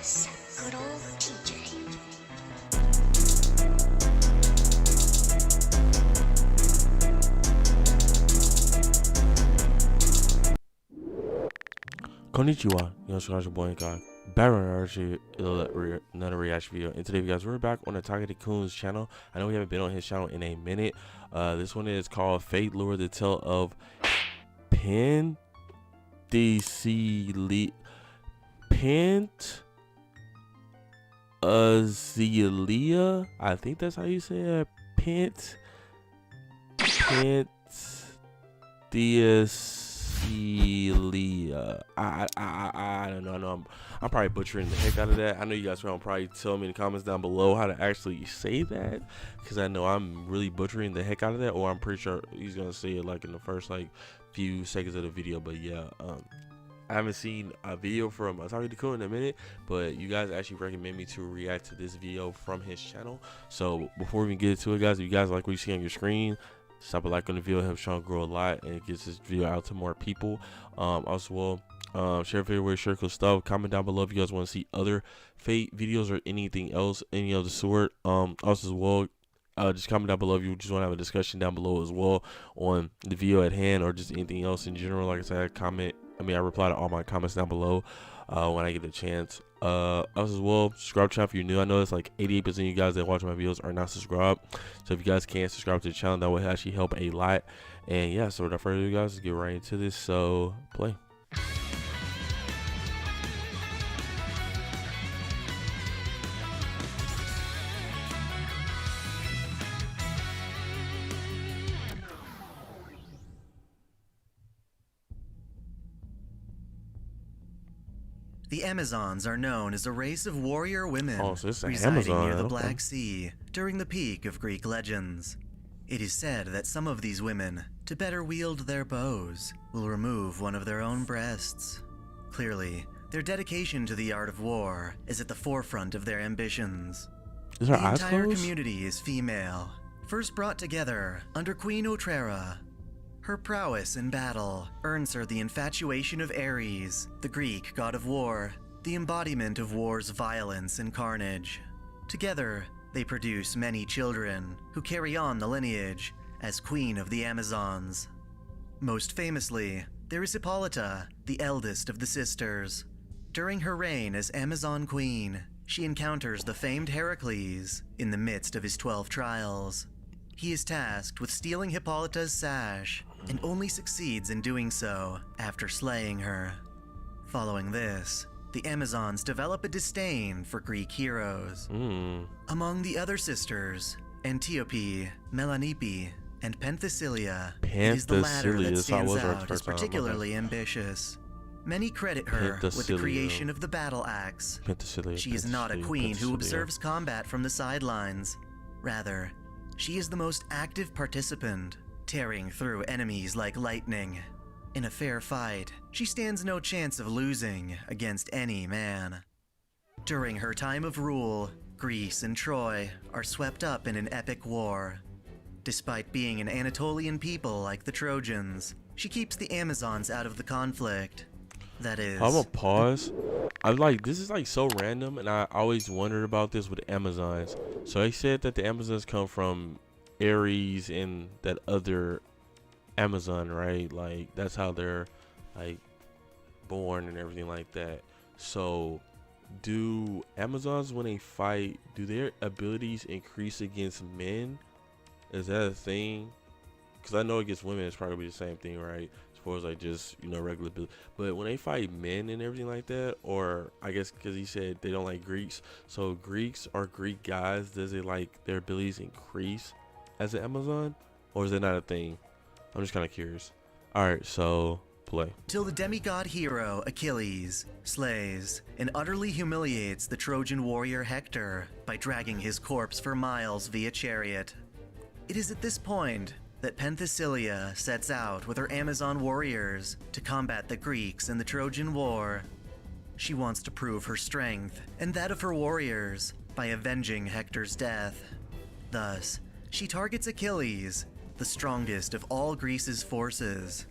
Yes, good old TJ. Konnichiwa, your boy Kai. Baron another reaction video. And today, guys, we're back on OTAKUDAIKUN's channel. I know we haven't been on his channel in a minute. This one is called Fate Lure, the Tale of Penthesilea. I think that's how you say it. Penthesilea. I don't know. I know I'm probably butchering the heck out of that. I know you guys will probably tell me in the comments down below how to actually say that, because I know I'm really butchering the heck out of that, or I'm pretty sure he's gonna say it like in the first like few seconds of the video. But yeah, I haven't seen a video from OTAKUDAIKUN in a minute, but you guys actually recommend me to react to this video from his channel. So before we get into it, guys, if you guys like what you see on your screen, stop a like on the video. It helps Sean grow a lot and it gets this video out to more people. Also, share favorite, share cool stuff. Comment down below if you guys want to see other Fate videos or anything else, any of the sort. Also as well, just comment down below if you just want to have a discussion down below as well on the video at hand, or just anything else in general. Like I said, I reply to all my comments down below when I get the chance. Also as well, subscribe to the channel if you're new. I know it's like 88% of you guys that watch my videos are not subscribed, so if you guys can subscribe to the channel, that would actually help a lot. And yeah, so without further ado, guys, let's get right into this. So play. The Amazons are known as a race of warrior women residing Amazon, near the Black Sea during the peak of Greek legends. It is said that some of these women, to better wield their bows, will remove one of their own breasts. Clearly, their dedication to the art of war is at the forefront of their ambitions. The entire community is female, first brought together under Queen Otrera. Her prowess in battle earns her the infatuation of Ares, the Greek god of war, the embodiment of war's violence and carnage. Together, they produce many children who carry on the lineage as Queen of the Amazons. Most famously, there is Hippolyta, the eldest of the sisters. During her reign as Amazon Queen, she encounters the famed Heracles in the midst of his 12 trials. He is tasked with stealing Hippolyta's sash, and only succeeds in doing so after slaying her. Following this, the Amazons develop a disdain for Greek heroes. Among the other sisters, Antiope, Melanippe, and Penthesilea, it is the latter that stands out as particularly ambitious. Many credit her with the creation of the battle axe. She is not a queen who observes combat from the sidelines. Rather, she is the most active participant, tearing through enemies like lightning. In a fair fight, she stands no chance of losing against any man. During her time of rule, Greece and Troy are swept up in an epic war. Despite being an Anatolian people like the Trojans, she keeps the Amazons out of the conflict. That is, I'm gonna pause. This is like so random, and I always wondered about this with Amazons. So they said that the Amazons come from Ares and that other Amazon, right? Like that's how they're like born and everything like that. So do Amazons, when they fight, do their abilities increase against men? Is that a thing? Because I know against women it's probably the same thing, right? As far as like just, you know, regular ability. But when they fight men and everything like that, or I guess because he said they don't like Greeks, so Greeks or Greek guys, does it like their abilities increase as an Amazon, or is it not a thing? I'm just kind of curious. All right, so play. Till the demigod hero Achilles slays and utterly humiliates the Trojan warrior Hector by dragging his corpse for miles via chariot. It is at this point that Penthesilea sets out with her Amazon warriors to combat the Greeks in the Trojan War. She wants to prove her strength and that of her warriors by avenging Hector's death. Thus, she targets Achilles, the strongest of all Greece's forces.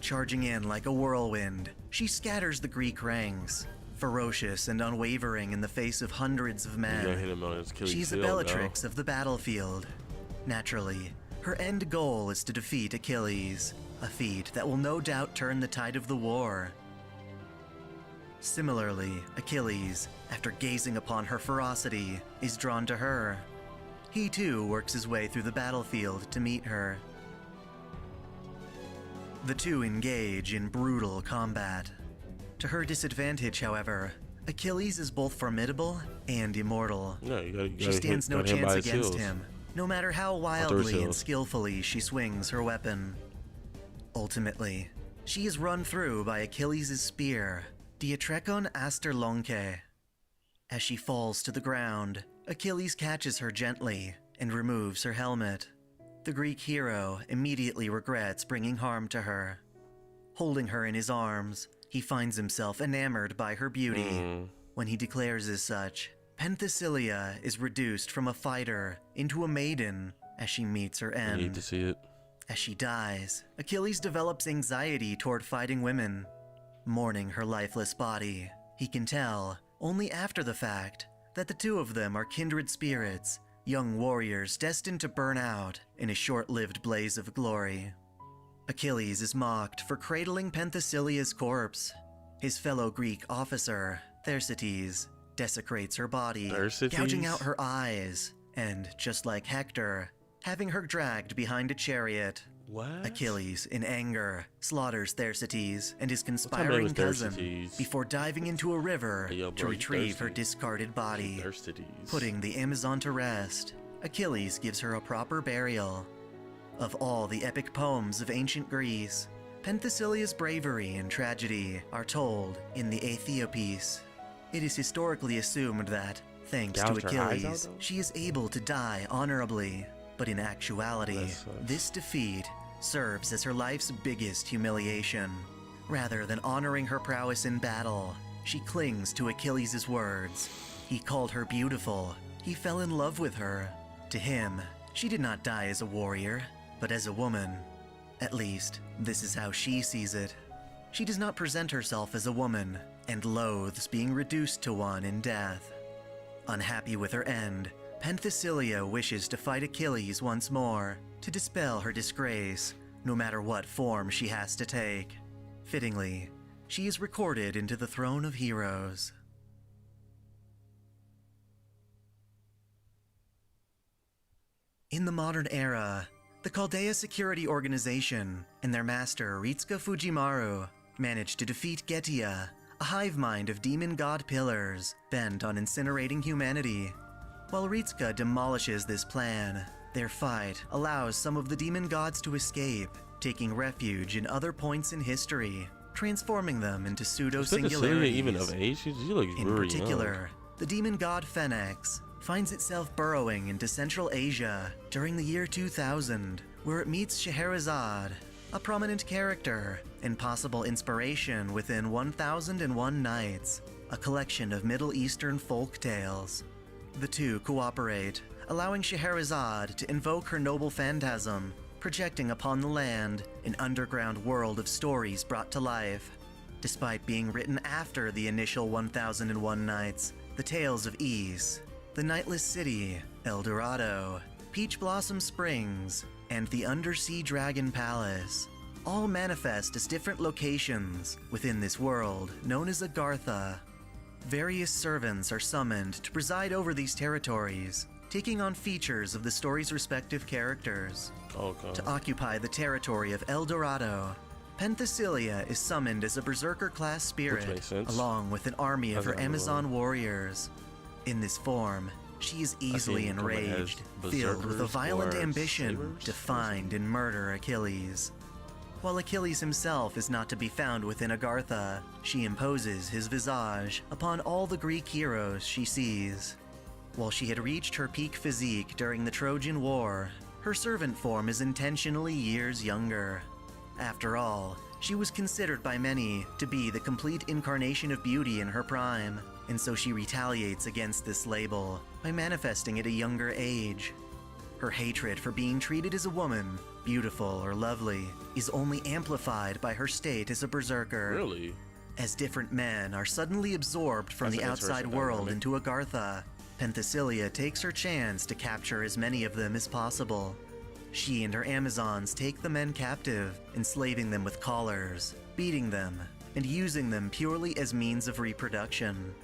Charging in like a whirlwind, she scatters the Greek ranks, ferocious and unwavering in the face of hundreds of You gotta hit men. him on his Achilles She's a heel, Bellatrix of the battlefield. Naturally, her end goal is to defeat Achilles, a feat that will no doubt turn the tide of the war. Similarly, Achilles, after gazing upon her ferocity, is drawn to her. He too works his way through the battlefield to meet her. The two engage in brutal combat. To her disadvantage, however, Achilles is both formidable and immortal. No, you gotta She stands no hit by chance his against heels. him, no matter how his wildly and heels. skillfully she swings her weapon. Ultimately, she is run through by Achilles' spear, Diatrekon Aster Lonke. As she falls to the ground, Achilles catches her gently and removes her helmet. The Greek hero immediately regrets bringing harm to her. Holding her in his arms, he finds himself enamored by her beauty. When he declares as such, Penthesilea is reduced from a fighter into a maiden as she meets her I end. need to see it. As she dies, Achilles develops anxiety toward fighting women. Mourning her lifeless body, he can tell, only after the fact, that the two of them are kindred spirits, young warriors destined to burn out in a short-lived blaze of glory. Achilles is mocked for cradling Penthesilea's corpse. His fellow Greek officer, Thersites, desecrates her body, Thersites? gouging out her eyes, and, just like Hector, having her dragged behind a chariot. What? Achilles, in anger, slaughters Thersites and his type of name conspiring is cousin Thersites? before diving into a river Hey, yo, to bro, you retrieve her thirsty. discarded body. Thersites. Putting the Amazon to rest, Achilles gives her a proper burial. Of all the epic poems of ancient Greece, Penthesilea's bravery and tragedy are told in the Aethiopis. It is historically assumed that, thanks to Gouged her eyes out, Achilles, though? she is able to die honorably. But in actuality, That sucks. this defeat serves as her life's biggest humiliation. Rather than honoring her prowess in battle, she clings to Achilles' words. He called her beautiful. He fell in love with her. To him, she did not die as a warrior, but as a woman. At least, this is how she sees it. She does not present herself as a woman, and loathes being reduced to one in death. Unhappy with her end, Penthesilea wishes to fight Achilles once more, to dispel her disgrace, no matter what form she has to take. Fittingly, she is recorded into the Throne of Heroes. In the modern era, the Chaldea Security Organization and their master Ritsuka Fujimaru managed to defeat Getia, a hive mind of demon god pillars bent on incinerating humanity. While Ritsuka demolishes this plan, their fight allows some of the demon gods to escape, taking refuge in other points in history, transforming them into Is Penthesilea pseudo-singularities. even of age? She looks In very particular, the demon god Phoenix finds itself burrowing into Central Asia during the year 2000, where it meets Scheherazade, a prominent character and possible inspiration within 1001 Nights, a collection of Middle Eastern folk tales. The two cooperate, allowing Scheherazade to invoke her noble phantasm, projecting upon the land an underground world of stories brought to life. Despite being written after the initial 1001 Nights, the tales of Ys, the Nightless City, El Dorado, Peach Blossom Springs, and the Undersea Dragon Palace all manifest as different locations within this world known as Agartha. Various servants are summoned to preside over these territories, taking on features of the story's respective characters. Okay. To occupy the territory of El Dorado, Penthesilea is summoned as a berserker-class spirit, makes sense. along with an army of her Doesn't Amazon warriors. In this form, she is easily seen Puma has enraged, filled with a berserkers violent or ambition sabers? to find and murder Achilles. While Achilles himself is not to be found within Agartha, she imposes his visage upon all the Greek heroes she sees. While she had reached her peak physique during the Trojan War, her servant form is intentionally years younger. After all, she was considered by many to be the complete incarnation of beauty in her prime, and so she retaliates against this label by manifesting at a younger age. Her hatred for being treated as a woman, beautiful or lovely, is only amplified by her state as a berserker. Really? As different men are suddenly absorbed from That's the an outside interesting world dynamic. into Agartha, Penthesilea takes her chance to capture as many of them as possible. She and her Amazons take the men captive, enslaving them with collars, beating them, and using them purely as means of reproduction.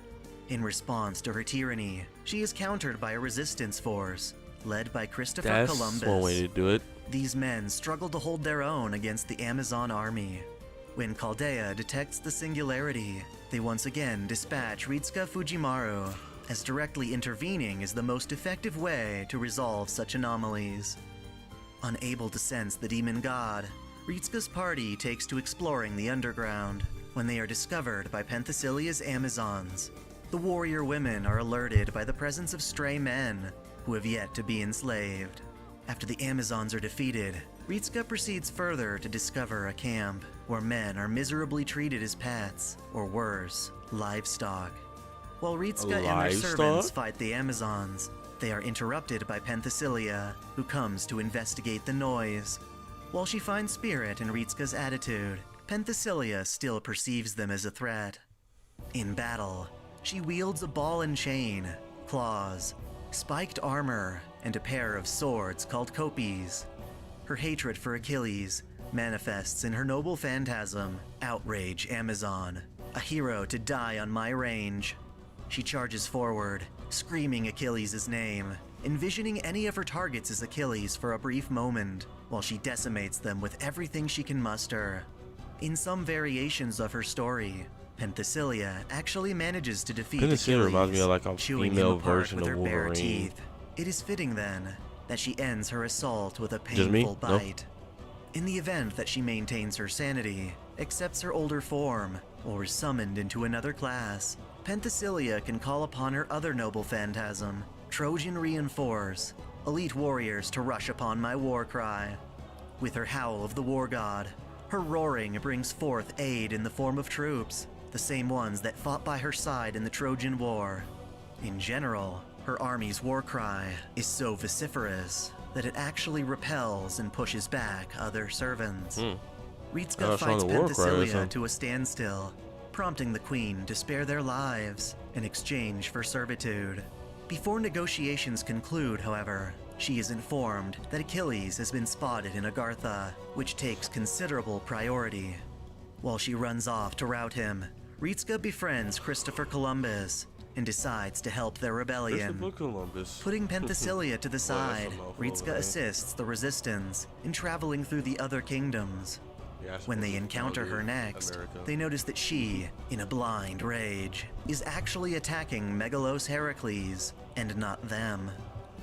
In response to her tyranny, she is countered by a resistance force, led by Christopher That's Columbus. one way to do it. These men struggle to hold their own against the Amazon army. When Chaldea detects the singularity, they once again dispatch Ritsuka Fujimaru, as directly intervening is the most effective way to resolve such anomalies. Unable to sense the demon god, Ritsuka's party takes to exploring the underground when they are discovered by Penthesilea's Amazons. The warrior women are alerted by the presence of stray men who have yet to be enslaved. After the Amazons are defeated, Ritsuka proceeds further to discover a camp where men are miserably treated as pets, or worse, livestock. While Ritsuka and her servants Livestock? fight the Amazons, they are interrupted by Penthesilea, who comes to investigate the noise. While she finds spirit in Ritsuka's attitude, Penthesilea still perceives them as a threat. In battle, she wields a ball and chain, claws, spiked armor, and a pair of swords called kopis. Her hatred for Achilles manifests in her noble phantasm, Outrage Amazon, a hero to die on my range. She charges forward, screaming Achilles' name, envisioning any of her targets as Achilles for a brief moment, while she decimates them with everything she can muster. In some variations of her story, Penthesilea actually manages to defeat Penthesilea Achilles, reminds me of like a chewing female him apart version with of her bare Wolverine. teeth. It is fitting then that she ends her assault with a Just me? painful No? bite. In the event that she maintains her sanity, accepts her older form, or is summoned into another class, Penthesilea can call upon her other noble phantasm, Trojan Reinforce, elite warriors to rush upon my war cry. With her howl of the war god, her roaring brings forth aid in the form of troops, the same ones that fought by her side in the Trojan War. In general, her army's war cry is so vociferous that it actually repels and pushes back other servants. Ritsuka That's fights on the war cry or Penthesilea something. to a standstill, prompting the queen to spare their lives in exchange for servitude. Before negotiations conclude, however, she is informed that Achilles has been spotted in Agartha, which takes considerable priority. While she runs off to rout him, Ritsuka befriends Christopher Columbus and decides to help their rebellion. Christopher Columbus. Putting Penthesilea to the Well, that's side, a mouthful, Ritsuka right? assists the resistance in traveling through the other kingdoms. Yeah, I When they suppose it's encounter her founded next, America. they notice that she, in a blind rage, is actually attacking Megalos Heracles, and not them.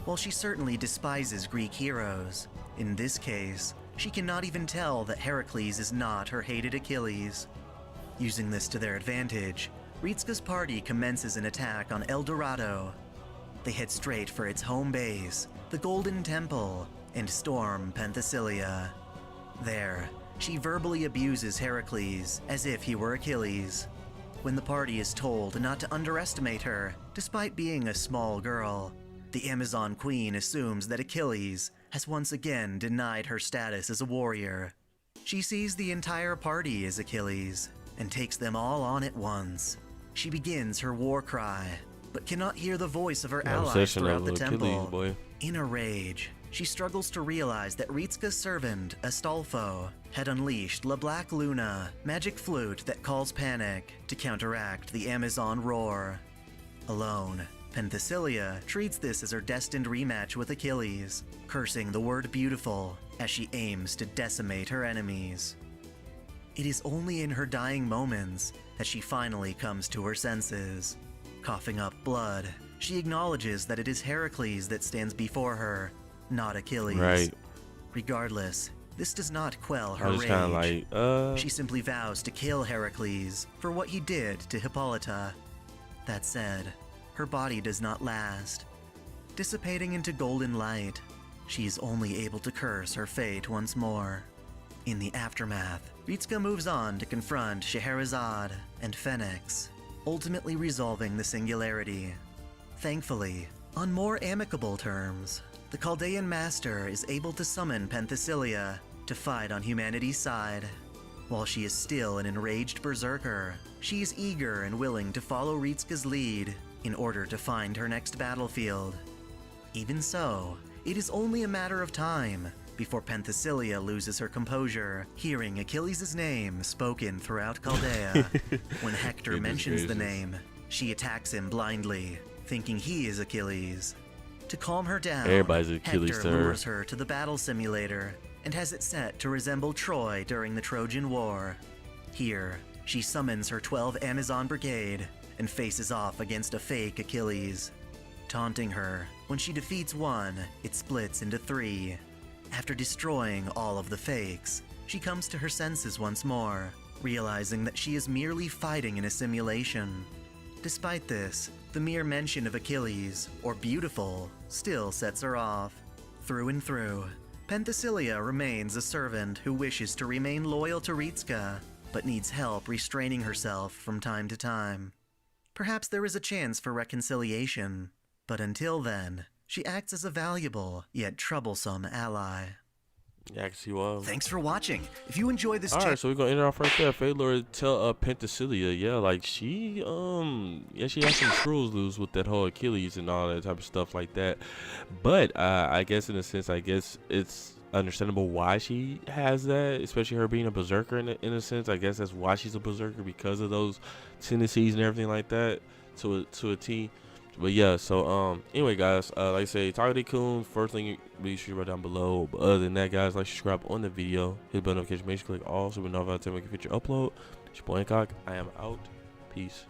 While she certainly despises Greek heroes, in this case, she cannot even tell that Heracles is not her hated Achilles. Using this to their advantage, Ritsuka's party commences an attack on El Dorado. They head straight for its home base, the Golden Temple, and storm Penthesilea. There, she verbally abuses Heracles as if he were Achilles. When the party is told not to underestimate her, despite being a small girl, the Amazon Queen assumes that Achilles has once again denied her status as a warrior. She sees the entire party as Achilles and takes them all on at once. She begins her war cry, but cannot hear the voice of her allies Obsession throughout of the Achilles, temple. boy. In a rage, she struggles to realize that Ritsuka's servant, Astolfo, had unleashed La Black Luna, magic flute that calls panic, to counteract the Amazon roar. Alone, Penthesilea treats this as her destined rematch with Achilles, cursing the word beautiful as she aims to decimate her enemies. It is only in her dying moments that she finally comes to her senses. Coughing up blood, she acknowledges that it is Heracles that stands before her, not Achilles. Right. Regardless, this does not quell I her was just kind rage. of like, She simply vows to kill Heracles for what he did to Hippolyta. That said, her body does not last. Dissipating into golden light, she is only able to curse her fate once more. In the aftermath, Ritsuka moves on to confront Scheherazade and Phoenix, ultimately resolving the singularity. Thankfully, on more amicable terms, the Chaldean master is able to summon Penthesilea to fight on humanity's side. While she is still an enraged berserker, she is eager and willing to follow Ritsuka's lead in order to find her next battlefield. Even so, it is only a matter of time before Penthesilea loses her composure, hearing Achilles' name spoken throughout Chaldea. When Hector mentions the name, she attacks him blindly, thinking he is Achilles. To calm her down, Everybody's Achilles Hector to her. lures her to the battle simulator and has it set to resemble Troy during the Trojan War. Here, she summons her 12 Amazon Brigade and faces off against a fake Achilles. Taunting her, when she defeats one, it splits into 3. After destroying all of the fakes, she comes to her senses once more, realizing that she is merely fighting in a simulation. Despite this, the mere mention of Achilles, or beautiful, still sets her off. Through and through, Penthesilea remains a servant who wishes to remain loyal to Ritsuka, but needs help restraining herself from time to time. Perhaps there is a chance for reconciliation, but until then, she acts as a valuable yet troublesome ally. Yeah, I can see why. Thanks for watching. If you enjoyed this Alright, so we're gonna end it off right there. Fate Lord tell Penthesilea, yeah, like she she has some screws loose with that whole Achilles and all that type of stuff like that. But I guess in a sense, I guess it's understandable why she has that, especially her being a berserker in a sense. I guess that's why she's a berserker, because of those tendencies and everything like that to a T. But yeah, so anyway guys, like I say, OTAKUDAIKUN, first link be sure right down below. But other than that guys, like, subscribe on the video, hit the bell notification, make sure you click all so we know every time we can fit your upload. It's your boy INCOG. I am out. Peace.